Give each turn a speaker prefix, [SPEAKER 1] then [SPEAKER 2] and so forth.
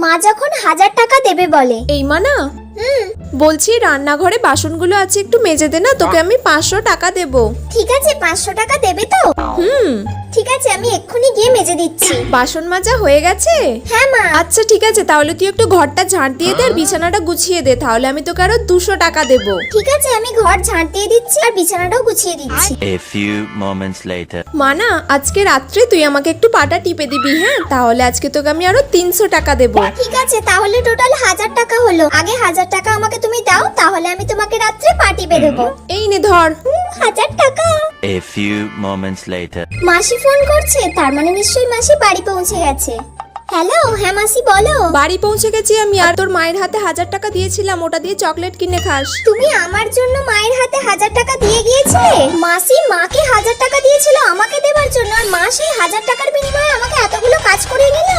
[SPEAKER 1] মা যখন 1000 টাকা দেবে বলে।
[SPEAKER 2] এই মানা, বলছি রান্নাঘরে বাসনগুলো আছে, একটু মেজে দে না, তোকে আমি 500 টাকা দেব।
[SPEAKER 1] ঠিক আছে, 500 টাকা দেবে তো? ঠিক আছে, আমি এক্ষুনি গিয়ে মেজে দিচ্ছি।
[SPEAKER 2] বাসন মাজা হয়ে গেছে?
[SPEAKER 1] হ্যাঁ মা।
[SPEAKER 2] আচ্ছা ঠিক আছে, তাহলে তুই একটু ঘরটা ঝাঁট দিয়ে দে আর বিছানাটা গুছিয়ে দে, তাহলে আমি তোকে আরো 200 টাকা দেব।
[SPEAKER 1] ঠিক আছে, আমি ঘর ঝাঁট দিয়ে দিচ্ছি আর বিছানাটাও গুছিয়ে দিচ্ছি।
[SPEAKER 3] A few moments later.
[SPEAKER 2] মানা, আজকে রাত্রে তুই আমাকে একটু পাটা টিপে দিবি, হ্যাঁ? তাহলে আজকে তোকে আমি আরো 300 টাকা দেব।
[SPEAKER 1] ঠিক আছে, তাহলে টোটাল 1000 টাকা হলো। আগে 1000 টাকা আমাকে তুমি দাও, তাহলে আমি তোমাকে রাত্রে পা টিপে দেবো।
[SPEAKER 2] এই নে ধর।
[SPEAKER 1] 1000 টাকা।
[SPEAKER 3] A few moments later.
[SPEAKER 1] মাসি ফোন করছে, তার মানে নিশ্চয়ই মাসি বাড়ি পৌঁছে গেছে। হ্যালো, হ্যাঁ মাসি বলো।
[SPEAKER 2] বাড়ি পৌঁছে গেছি আমি, আর তোর মায়ের হাতে 1000 টাকা দিয়েছিলাম, ওটা দিয়ে চকলেট কিনে খাস।
[SPEAKER 1] তুমি আমার জন্য মায়ের হাতে 1000 টাকা দিয়ে গিয়েছিলে? মাসি মাকে 1000 টাকা দিয়েছিল আমাকে দেবার জন্য, আর মা সেই 1000 টাকার বিনিময়ে আমাকে এতগুলো কাজ করিয়ে নিল।